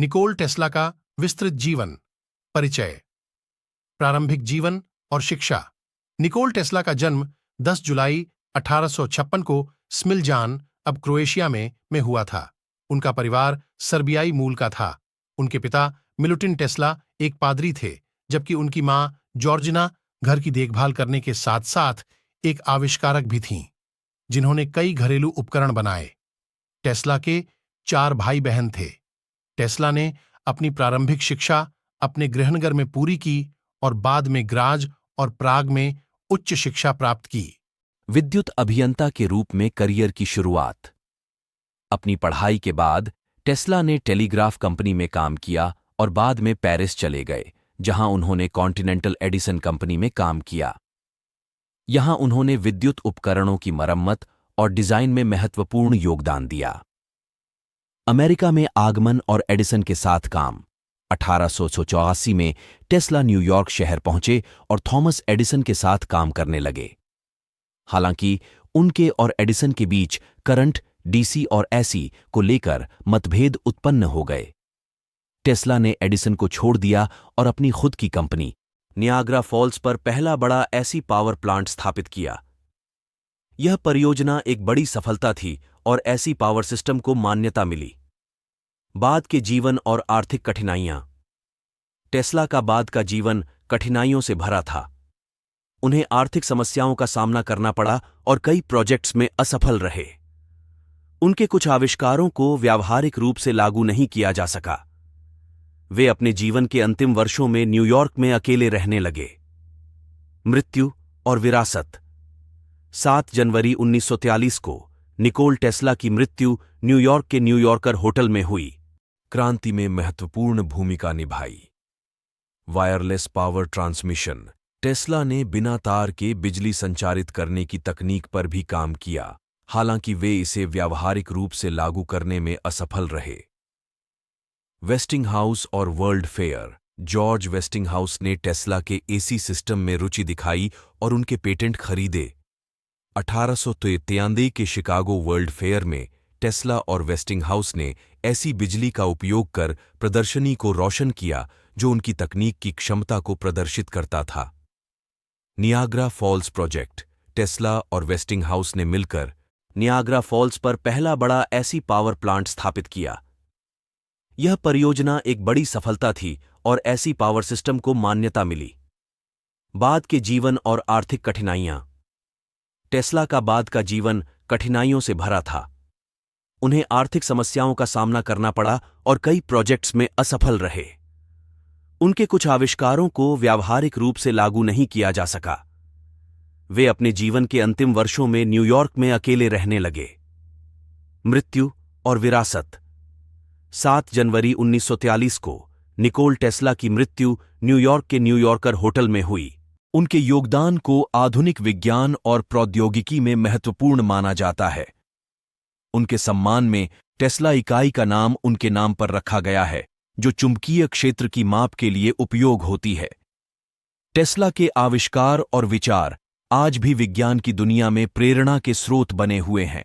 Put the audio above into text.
Nikola Tesla का विस्तृत जीवन परिचय। प्रारंभिक जीवन और शिक्षा। निकोल टेस्ला का जन्म 10 जुलाई 1856 को स्मिलजान, अब क्रोएशिया में हुआ था। उनका परिवार सर्बियाई मूल का था। उनके पिता मिलुटिन टेस्ला एक पादरी थे, जबकि उनकी मां जॉर्जिना घर की देखभाल करने के साथ साथ एक आविष्कारक भी थीं, जिन्होंने कई घरेलू उपकरण बनाए। टेस्ला के 4 भाई बहन थे। टेस्ला ने अपनी प्रारंभिक शिक्षा अपने गृहनगर में पूरी की और बाद में ग्राज और प्राग में उच्च शिक्षा प्राप्त की। विद्युत अभियंता के रूप में करियर की शुरुआत। अपनी पढ़ाई के बाद टेस्ला ने टेलीग्राफ कंपनी में काम किया और बाद में पेरिस चले गए, जहां उन्होंने कॉन्टिनेंटल एडिसन कंपनी में काम किया। यहां उन्होंने विद्युत उपकरणों की मरम्मत और डिजाइन में महत्वपूर्ण योगदान दिया। अमेरिका में आगमन और एडिसन के साथ काम। 1884 में टेस्ला न्यूयॉर्क शहर पहुंचे और थॉमस एडिसन के साथ काम करने लगे। हालांकि उनके और एडिसन के बीच करंट, डीसी और एसी को लेकर मतभेद उत्पन्न हो गए। टेस्ला ने एडिसन को छोड़ दिया और अपनी खुद की कंपनी नियाग्रा फॉल्स पर पहला बड़ा एसी पावर प्लांट स्थापित किया। यह परियोजना एक बड़ी सफलता थी और एसी पावर सिस्टम को मान्यता मिली। बाद के जीवन और आर्थिक कठिनाइयां। टेस्ला का बाद का जीवन कठिनाइयों से भरा था। उन्हें आर्थिक समस्याओं का सामना करना पड़ा और कई प्रोजेक्ट्स में असफल रहे। उनके कुछ आविष्कारों को व्यावहारिक रूप से लागू नहीं किया जा सका। वे अपने जीवन के अंतिम वर्षों में न्यूयॉर्क में अकेले रहने लगे। मृत्यु और विरासत। 7 जनवरी 1943 को निकोल टेस्ला की मृत्यु न्यूयॉर्क के न्यूयॉर्कर होटल में हुई। क्रांति में महत्वपूर्ण भूमिका निभाई। Wireless power transmission. टेस्ला ने बिना तार के बिजली संचारित करने की तकनीक पर भी काम किया, हालांकि वे इसे व्यावहारिक रूप से लागू करने में असफल रहे। वेस्टिंगहाउस और वर्ल्ड फेयर। जॉर्ज वेस्टिंगहाउस ने टेस्ला के एसी सिस्टम में रुचि दिखाई और उनके पेटेंट खरीदे। 1893 के शिकागो वर्ल्ड फेयर में टेस्ला और वेस्टिंगहाउस ने ऐसी बिजली का उपयोग कर प्रदर्शनी को रोशन किया जो उनकी तकनीक की क्षमता को प्रदर्शित करता था। Niagara Falls project. टेस्ला और वेस्टिंगहाउस ने मिलकर नियाग्रा फॉल्स पर पहला बड़ा एसी पावर प्लांट स्थापित किया। यह परियोजना एक बड़ी सफलता थी और एसी पावर सिस्टम को मान्यता मिली। बाद के जीवन और आर्थिक कठिनाइयां। टेस्ला का बाद का जीवन कठिनाइयों से भरा था। उन्हें आर्थिक समस्याओं का सामना करना पड़ा और कई प्रोजेक्ट्स में असफल रहे। उनके कुछ आविष्कारों को व्यावहारिक रूप से लागू नहीं किया जा सका। वे अपने जीवन के अंतिम वर्षों में न्यूयॉर्क में अकेले रहने लगे। मृत्यु और विरासत। 7 जनवरी 1943 को निकोल टेस्ला की मृत्यु न्यूयॉर्क के न्यूयॉर्कर होटल में हुई। उनके योगदान को आधुनिक विज्ञान और प्रौद्योगिकी में महत्वपूर्ण माना जाता है। उनके सम्मान में टेस्ला इकाई का नाम उनके नाम पर रखा गया है, जो चुंबकीय क्षेत्र की माप के लिए उपयोग होती है। टेस्ला के आविष्कार और विचार आज भी विज्ञान की दुनिया में प्रेरणा के स्रोत बने हुए हैं।